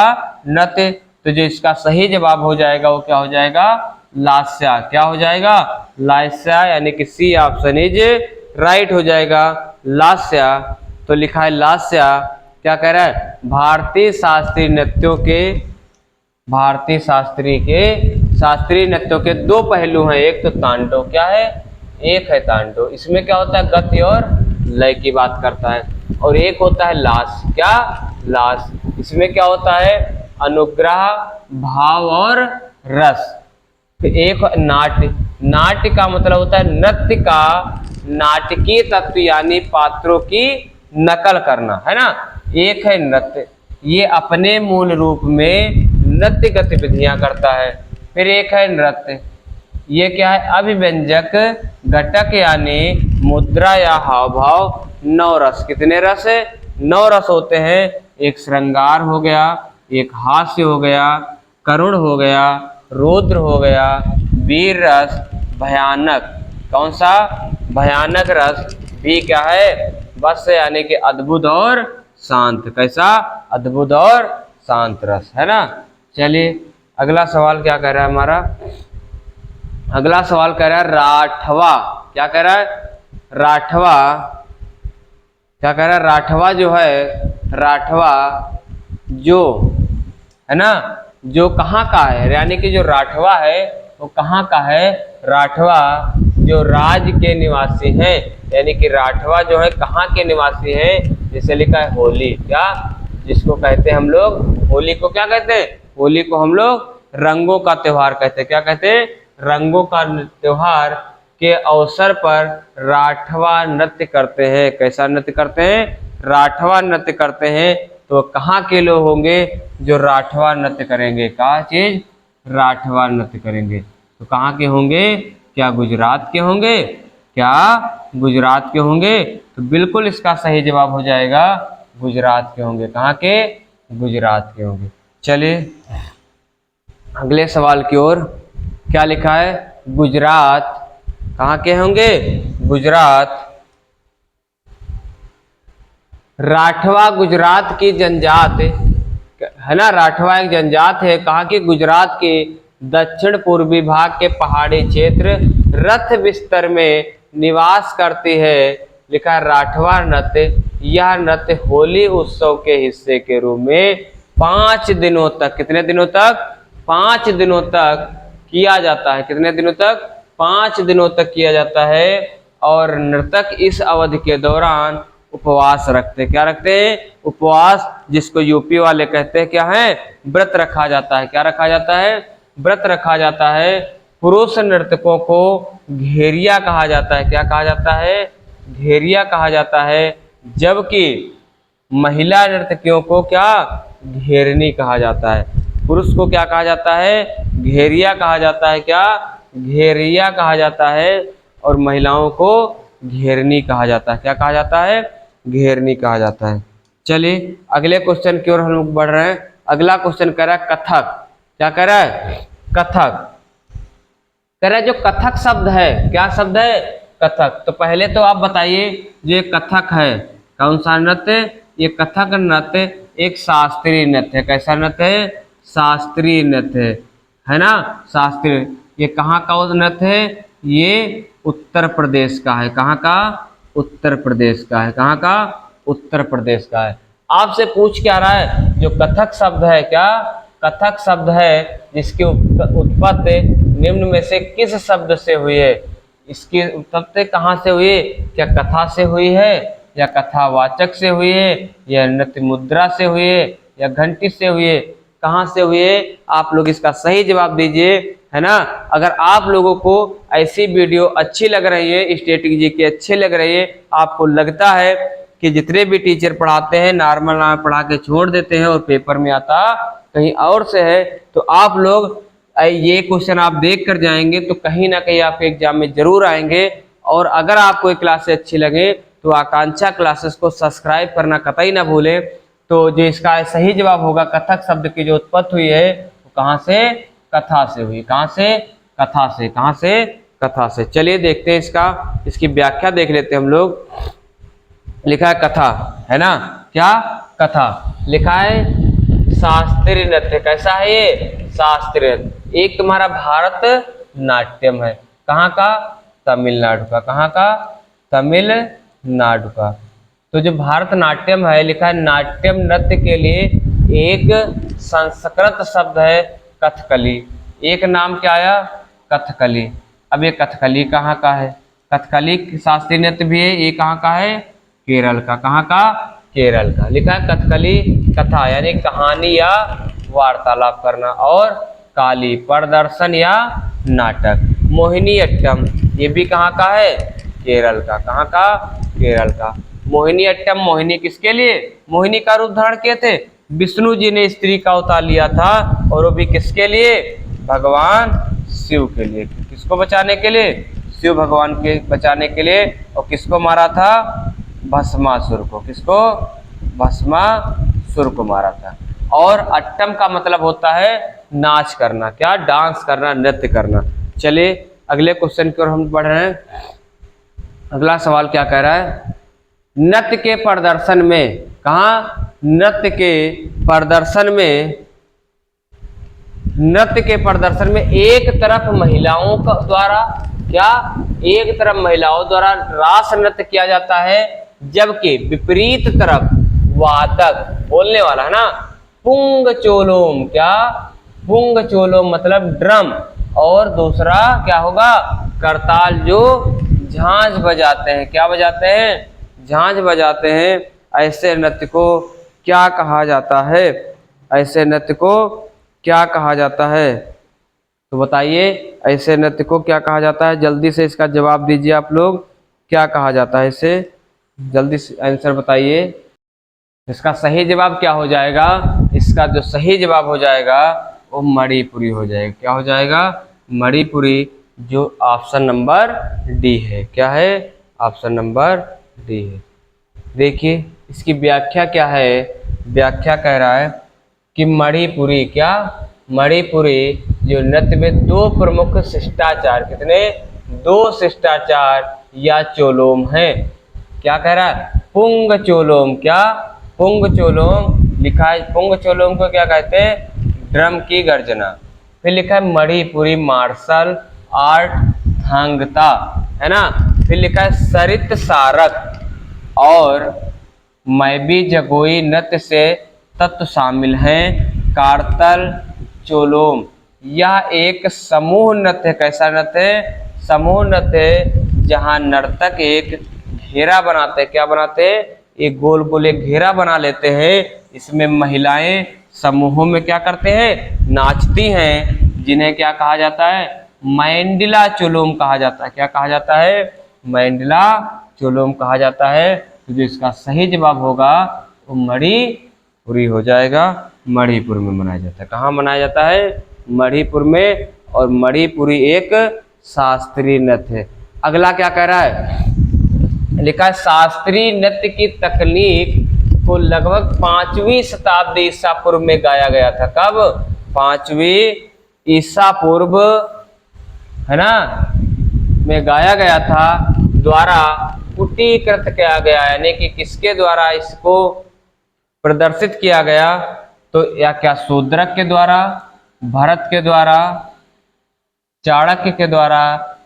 नृत्य। तो जो इसका सही जवाब हो जाएगा वो क्या हो जाएगा? लास्य। क्या हो जाएगा? लास्य, यानी कि सी ऑप्शन इज राइट हो जाएगा, लास्य। तो लिखा है लास्य। क्या कह रहा है? भारतीय शास्त्रीय नृत्यों के दो पहलू हैं, एक तो तांडव, क्या है? एक है तांडव, इसमें क्या होता है? गति और लय की बात करता है। और एक होता है लास, क्या? लास, इसमें क्या होता है? अनुग्रह, भाव और रस। तो एक नाट्य, नाट्य का मतलब होता है नृत्य का नाटकीय तत्व, यानी पात्रों की नकल करना, है ना। एक है नृत्य, ये अपने मूल रूप में नृत्य गतिविधियां करता है। फिर एक है नृत्य, ये क्या है? अभिव्यंजक घटक, यानी मुद्रा या हाव भाव। 9 रस, कितने रस है? 9 रस होते हैं। एक श्रृंगार हो गया, एक हास्य हो गया, करुण हो गया, रौद्र हो गया, वीर रस, भयानक। कौन सा? भयानक रस। भी क्या है? बस, यानी कि अद्भुत और शांत। कैसा? अद्भुत और शांत रस, है ना। चलिए अगला सवाल क्या कह रहा है हमारा? अगला सवाल कह रहा है राठवा। क्या कह रहा है? राठवा। क्या कह रहा है? राठवा जो है, राठवा जो है ना, जो कहाँ का है, यानी कि जो राठवा है वो कहाँ का है? राठवा जो राज्य के निवासी हैं, यानी कि राठवा जो है कहाँ के निवासी हैं? जैसे लिखा है होली, क्या? जिसको कहते हैं हम लोग, होली को क्या कहते हैं? होली को हम लोग रंगों का त्योहार कहते हैं। क्या कहते हैं? रंगों का त्योहार के अवसर पर राठवा नृत्य करते हैं। कैसा नृत्य करते हैं? राठवा नृत्य करते हैं। तो कहाँ के लोग होंगे जो राठवा नृत्य करेंगे? क्या चीज? राठवा नृत्य करेंगे। तो कहाँ के होंगे? क्या गुजरात के होंगे? क्या गुजरात के होंगे? तो बिल्कुल इसका सही जवाब हो जाएगा गुजरात के होंगे। कहाँ के? गुजरात के होंगे। चलिए अगले सवाल की ओर। क्या लिखा है? गुजरात कहाँ के होंगे? गुजरात। राठवा गुजरात की जनजात है ना। राठवा एक जनजात है। कहाँ की? गुजरात के दक्षिण पूर्वी भाग के पहाड़ी क्षेत्र रथ बिस्तर में निवास करती है। लिखा है राठवा नृत्य। यह नृत्य होली उत्सव के हिस्से के रूप में 5 दिनों तक, कितने दिनों तक? 5 दिनों तक किया जाता है। कितने दिनों तक? 5 दिनों तक किया जाता है। और नर्तक इस अवधि के दौरान उपवास रखते। क्या रखते हैं? उपवास, जिसको यूपी वाले कहते हैं क्या है? व्रत रखा जाता है। क्या रखा जाता है? व्रत रखा जाता है। पुरुष नर्तकों को घेरिया कहा जाता है। क्या कहा जाता है? घेरिया कहा जाता है। जबकि महिला नर्तकियों को क्या? घेरनी कहा जाता है। पुरुष को क्या कहा जाता है? घेरिया कहा जाता है। क्या? घेरिया कहा जाता है। और महिलाओं को घेरनी कहा जाता है। क्या कहा जाता है? घेरनी कहा जाता है। चलिए अगले क्वेश्चन की ओर हम लोग बढ़ रहे हैं। अगला क्वेश्चन कह रहा है कथक। क्या कह रहा है? कथक कह रहा है जो कथक शब्द है, क्या शब्द है? कथक। तो पहले तो आप बताइए जो ये कथक है कौन सा नृत्य? ये कथक नृत्य एक शास्त्रीय नृत्य है। कैसा नृत्य है? शास्त्रीय नृत्य है ना। शास्त्रीय। ये कहाँ का नृत्य है? ये उत्तर प्रदेश का है। कहाँ का? उत्तर प्रदेश का है। कहाँ का? उत्तर प्रदेश का है। आपसे पूछ क्या रहा है? जो कथक शब्द है, क्या कथक शब्द है जिसकी उत्पत्ति निम्न में से किस शब्द से हुई है? इसकी उत्पत्ति कहाँ से हुई है? क्या कथा से हुई है, या कथावाचक से हुई है, या नृत्य मुद्रा से हुई है, या घंटी से हुई है? कहाँ से हुई है? आप लोग इसका सही जवाब दीजिए, है ना। अगर आप लोगों को ऐसी वीडियो अच्छी लग रही है, स्टैटिक जी की अच्छी लग रही है, आपको लगता है कि जितने भी टीचर पढ़ाते हैं नॉर्मल पढ़ा के छोड़ देते हैं और पेपर में आता कहीं और से है, तो आप लोग ये क्वेश्चन आप देख कर जाएंगे तो कहीं ना कहीं आपके एग्जाम में जरूर आएंगे। और अगर आपको ये क्लासेस अच्छी लगे तो आकांक्षा क्लासेस को सब्सक्राइब करना कतई ना भूलें। तो जो इसका सही जवाब होगा, कथक शब्द की जो उत्पत्ति हुई है वो कहाँ से? कथा से हुई। कहाँ से? कथा से। कहाँ से? कथा से। चलिए देखते हैं इसकी व्याख्या देख लेते हैं हम लोग। लिखा है कथा, है ना। क्या? कथा। लिखा है शास्त्रीय नृत्य। कैसा है ये? शास्त्रीय नृत्य। एक तुम्हारा भारत नाट्यम है, कहाँ का? तमिलनाडु का। कहाँ का? तमिलनाडु का। तो जो भारतनाट्यम है, लिखा है नाट्यम नृत्य के लिए एक संस्कृत शब्द है कथकली। एक नाम क्या आया? कथकली। अब ये कथकली कहाँ का है? कथकली शास्त्रीय नृत्य भी है, ये कहाँ का है? केरल का। कहाँ का? केरल का। लिखा है कथकली कथा यानी कहानी या वार्तालाप करना, और काली प्रदर्शन या नाटक। मोहिनी अट्टम ये भी कहाँ का है? केरल का। कहाँ का? केरल का। मोहिनी अट्टम, मोहिनी किसके लिए? मोहिनी का रूप धारण किए थे विष्णु जी ने, स्त्री का अवतार लिया था, और वो भी किसके लिए? भगवान शिव के लिए। किसको बचाने के लिए? शिव भगवान के बचाने के लिए। और किसको मारा था? भस्मासुर को। किसको? भस्मासुर को मारा था। और अट्टम का मतलब होता है नाच करना। क्या? डांस करना, नृत्य करना। चलिए अगले क्वेश्चन की ओर हम बढ़ रहे हैं। अगला सवाल क्या कह रहा है? नृत्य के प्रदर्शन में, कहाँ? नृत्य के प्रदर्शन में, नृत्य के प्रदर्शन में एक तरफ महिलाओं का द्वारा, क्या? एक तरफ महिलाओं द्वारा रास नृत्य किया जाता है, जबकि विपरीत तरफ वादक, बोलने वाला है ना, पुंग चोलोम। क्या? पुंग चोलोम मतलब ड्रम, और दूसरा क्या होगा? करताल, जो झांझ बजाते हैं। क्या बजाते हैं? झांझ बजाते हैं। ऐसे नृत्य को क्या कहा जाता है? ऐसे नृत्य को क्या कहा जाता है? तो बताइए ऐसे नृत्य को क्या कहा जाता है? जल्दी से इसका जवाब दीजिए आप लोग। क्या कहा जाता है इसे? जल्दी से आंसर बताइए। इसका सही जवाब क्या हो जाएगा? इसका जो सही जवाब हो जाएगा वो मणिपुरी हो जाएगा। क्या हो जाएगा? मणिपुरी, जो ऑप्शन नंबर डी है। क्या है? ऑप्शन नंबर डी है। देखिए इसकी व्याख्या क्या है? व्याख्या कह रहा है कि मणिपुरी, क्या? मणिपुरी जो नृत्य में दो प्रमुख शिष्टाचार, कितने? दो शिष्टाचार या चोलोम है। क्या कह रहा है? पुंग चोलोम। क्या? पुंग चोलोम। लिखा है पुंग चोलोम को क्या कहते हैं? ड्रम की गर्जना। फिर लिखा है मणिपुरी मार्शल आर्ट थांगता, है ना। फिर लिखा है सरित सारक और मैबी जगोई नृत्य से तत्व शामिल हैं। कारतल चोलोम यह एक समूह नृत्य। कैसा नृत्य है? समूह नृत्य है, जहाँ नर्तक एक घेरा बनाते हैं। क्या बनाते हैं? एक गोल गोल एक घेरा बना लेते हैं। इसमें महिलाएं समूहों में क्या करते हैं? नाचती हैं, जिन्हें क्या कहा जाता है? मैंडिला चोलोम कहा जाता है। क्या कहा जाता है? मैंडिला चोलोम कहा जाता है। तो जो इसका सही जवाब होगा वो मणिपुरी हो जाएगा। मणिपुर में मनाया जाता है। कहाँ मनाया जाता है? मणिपुर में। और मणिपुरी एक शास्त्रीय नृत्य है। अगला क्या कह रहा है? लिखा है शास्त्रीय नृत्य की तकनीक को लगभग 5वीं शताब्दी ईसा पूर्व में गाया गया था। कब? 5वीं ईसा पूर्व, है ना, में गाया गया था। द्वारा कुटीकृत किया गया, यानी कि किसके द्वारा इसको प्रदर्शित किया गया? तो या क्या शूद्रक के द्वारा, भरत के द्वारा, चाणक्य के द्वारा,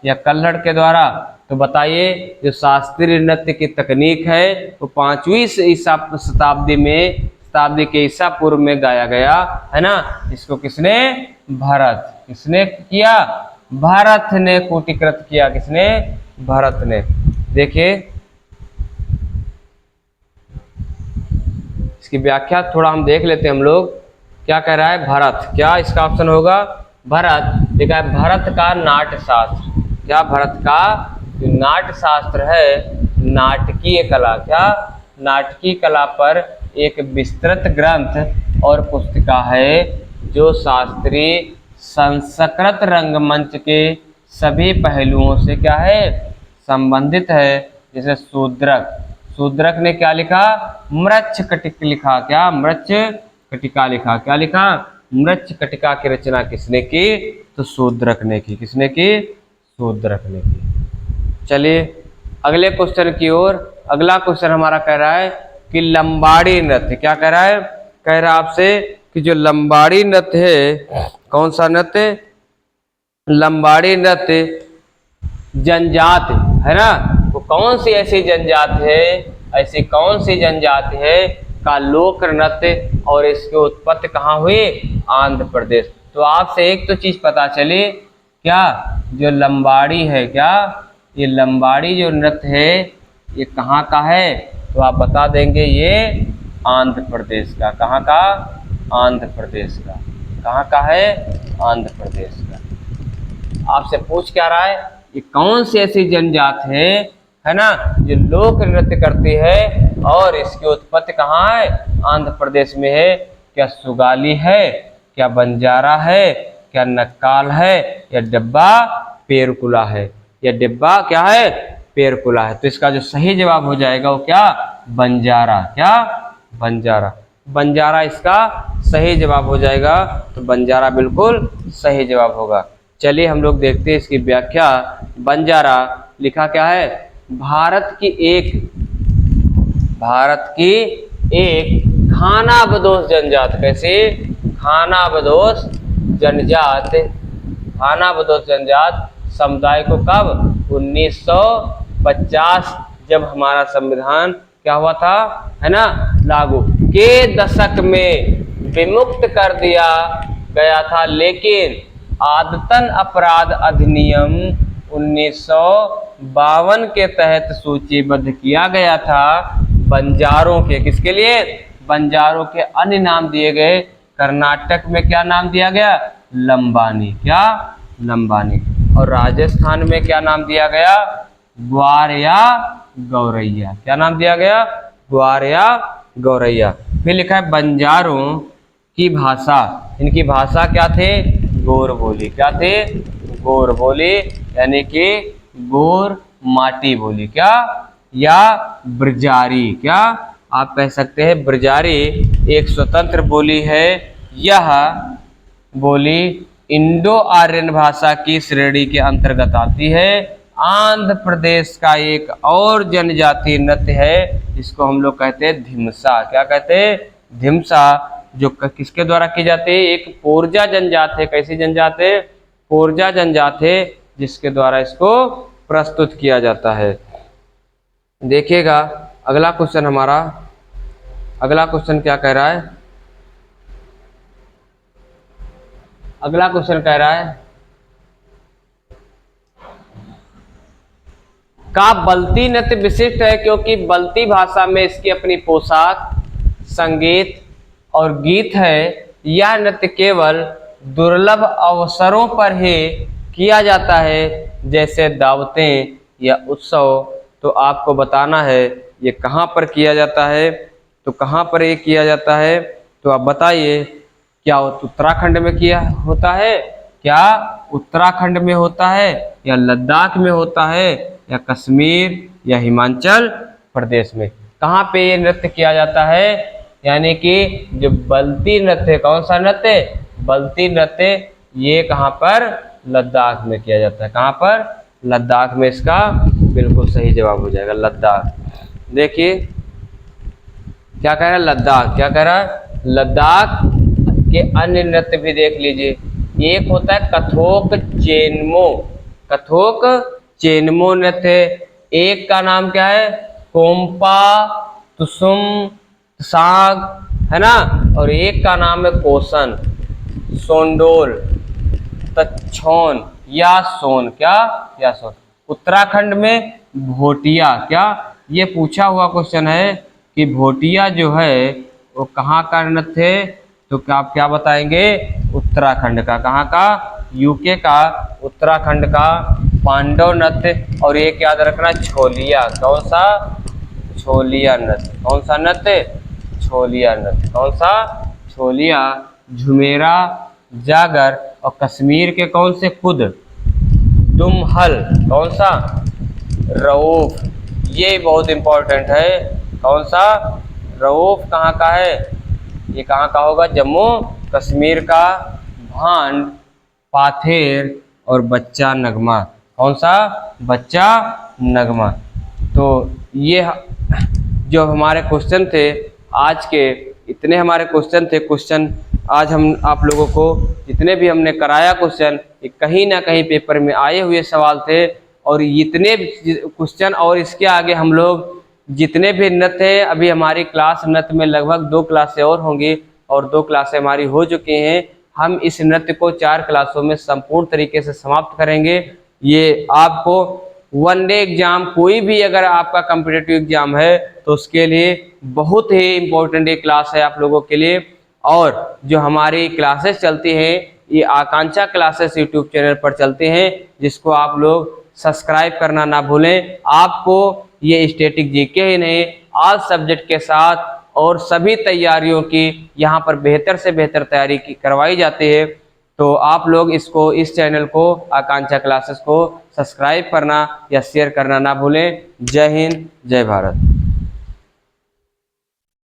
या कल्हड़ के द्वारा? तो बताइए जो शास्त्रीय नृत्य की तकनीक है वो 5वीं ईसा शताब्दी में, शताब्दी के ईसा पूर्व में गाया गया, है ना। इसको किसने? भरत। किसने किया? भारत ने कूटीकृत किया। किसने? भारत ने। देखिए इसकी व्याख्या थोड़ा हम देख लेते हैं हम लोग। क्या कह रहा है? भारत। क्या इसका ऑप्शन होगा? भरत। लिखा है भारत का नाट्य शास्त्र। क्या? भारत का जो नाट्य शास्त्र है, नाटकीय कला, क्या? नाटकीय कला पर एक विस्तृत ग्रंथ और पुस्तिका है, जो शास्त्रीय संस्कृत रंगमंच के सभी पहलुओं से क्या है? संबंधित है। जैसे शूद्रक, शूद्रक ने क्या लिखा? मृच्छ कटिक लिखा। क्या? मृच्छ कटिका लिखा। क्या लिखा? मृच्छ कटिका की रचना किसने की? तो शूद्रक ने की। किसने की? शूद्रक ने की। चलिए अगले क्वेश्चन की ओर। अगला क्वेश्चन हमारा कह रहा है कि लंबाड़ी नृत्य, क्या कह रहा है, कह रहा है आपसे कि जो लंबाड़ी नृत्य है, कौन सा नृत्य, लंबाड़ी नृत्य जनजात है ना, वो कौन सी ऐसी जनजात है, ऐसी कौन सी जनजात है का लोक नृत्य और इसकी उत्पत्ति कहाँ हुई, आंध्र प्रदेश। तो आपसे एक तो चीज पता चली, क्या, जो लंबाड़ी है, क्या ये लंबाड़ी जो नृत्य है ये कहाँ का है, तो आप बता देंगे ये आंध्र प्रदेश का, कहाँ का, आंध्र प्रदेश का, कहाँ का है, आंध्र प्रदेश का। आपसे पूछ क्या रहा है, ये कौन सी ऐसी जनजात है ना, जो लोक नृत्य करती है और इसकी उत्पत्ति कहाँ है, आंध्र प्रदेश में है। क्या सुगाली है, क्या बंजारा है, क्या नक्काल है, या डिब्बा पेरकुला है, या डिब्बा क्या है, पेरकुला है। तो इसका जो सही जवाब हो जाएगा वो क्या, बंजारा, क्या, बंजारा, बंजारा इसका सही जवाब हो जाएगा। तो बंजारा बिल्कुल सही जवाब होगा। चलिए हम लोग देखते हैं इसकी व्याख्या। बंजारा लिखा क्या है, भारत की एक खानाबदोश जनजात, कैसे, खानाबदोश जनजात, खानाबदोश जनजात समुदाय को कब, 1950 जब हमारा संविधान क्या हुआ था, है ना, लागू के दशक में विमुक्त कर दिया गया था, लेकिन आदतन अपराध अधिनियम 1952 के तहत सूचीबद्ध किया गया था बंजारों के, किसके लिए, बंजारों के अन्य नाम दिए गए। कर्नाटक में क्या नाम दिया गया, लंबानी, क्या, लंबानी। और राजस्थान में क्या नाम दिया गया, ग्वार या गौरैया, क्या नाम दिया गया, ग्वार या गौरैया। फिर लिखा है बंजारों की भाषा, इनकी भाषा क्या थे, गोर बोली, क्या थे, गोर बोली, यानी कि गोर माटी बोली, क्या, या ब्रजारी, क्या आप कह सकते हैं ब्रजारी एक स्वतंत्र बोली है। यह बोली इंडो आर्यन भाषा की श्रेणी के अंतर्गत आती है। आंध्र प्रदेश का एक और जनजातीय नृत्य है, इसको हम लोग कहते हैं धिमसा, क्या कहते हैं, धिमसा, जो किसके द्वारा की जाती है, एक कोरजा जनजात है, कैसी जनजात है, कोरजा जनजात है, जिसके द्वारा इसको प्रस्तुत किया जाता है। देखिएगा अगला क्वेश्चन हमारा, अगला क्वेश्चन क्या कह रहा है, अगला क्वेश्चन कह रहा है का बल्ती नृत्य विशिष्ट है, क्योंकि बल्ती भाषा में इसकी अपनी पोशाक, संगीत और गीत है। यह नृत्य केवल दुर्लभ अवसरों पर ही किया जाता है, जैसे दावतें या उत्सव। तो आपको बताना है ये कहाँ पर किया जाता है, तो कहाँ पर ये किया जाता है, तो आप बताइए। क्या उत्तराखंड में किया होता है, क्या उत्तराखंड में होता है, या लद्दाख में होता है, या कश्मीर या हिमाचल प्रदेश में, कहाँ पे ये नृत्य किया जाता है। यानी कि जो बल्ती नृत्य, कौन सा नृत्य, बल्ती नृत्य, ये कहाँ पर, लद्दाख में किया जाता है, कहाँ पर, लद्दाख में। इसका बिल्कुल सही जवाब हो जाएगा लद्दाख। देखिए क्या कह रहा है, लद्दाख, क्या कह रहा है, लद्दाख के अन्य नृत्य भी देख लीजिए। एक होता है कथोक चेनमो, कथोक चेनमो नृत्य, एक का नाम क्या है, कोम्पा तुसुम साग, है ना, और एक का नाम है कोसन, सोंडोल, तछौन या सोन, क्या, या सोन। उत्तराखंड में भोटिया, क्या, ये पूछा हुआ क्वेश्चन है कि भोटिया जो है वो कहाँ का नृत्य है, तो क्या आप क्या बताएंगे, उत्तराखंड का, कहाँ का, यूके का, उत्तराखंड का पांडव नृत्य। और एक याद रखना छोलिया, कौन सा, छोलिया नृत्य, कौन सा नृत्य, छोलिया नृत्य, कौन सा, छोलिया। झुमेरा, जागर, और कश्मीर के कौन से खुद, दुमहल, कौन सा, रऊफ, ये बहुत इंपॉर्टेंट है, कौन सा, रऊफ कहाँ का है, ये कहाँ का होगा, जम्मू कश्मीर का। भांड, पाथेर और बच्चा नगमा, कौन सा, बच्चा नगमा। तो ये जो हमारे क्वेश्चन थे आज के, इतने हमारे क्वेश्चन थे। क्वेश्चन आज हम आप लोगों को जितने भी हमने कराया क्वेश्चन, ये कहीं ना कहीं पेपर में आए हुए सवाल थे। और इतने क्वेश्चन और इसके आगे हम लोग जितने भी नृत्य हैं, अभी हमारी क्लास नृत्य में लगभग 2 क्लासें और होंगी और 2 क्लासें हमारी हो चुकी हैं। हम इस नृत्य को 4 क्लासों में संपूर्ण तरीके से समाप्त करेंगे। ये आपको वन डे एग्जाम, कोई भी अगर आपका कॉम्पिटिटिव एग्जाम है तो उसके लिए बहुत ही इम्पोर्टेंट ये क्लास है आप लोगों के लिए। और जो हमारी क्लासेस चलती हैं, ये आकांक्षा क्लासेस यूट्यूब चैनल पर चलते हैं, जिसको आप लोग सब्सक्राइब करना ना भूलें। आपको ये स्टैटिक जीके ही नहीं, ऑल सब्जेक्ट के साथ और सभी तैयारियों की यहाँ पर बेहतर से बेहतर तैयारी करवाई जाती है। तो आप लोग इसको, इस चैनल को, आकांक्षा क्लासेस को सब्सक्राइब करना या शेयर करना ना भूलें। जय हिंद, जय भारत।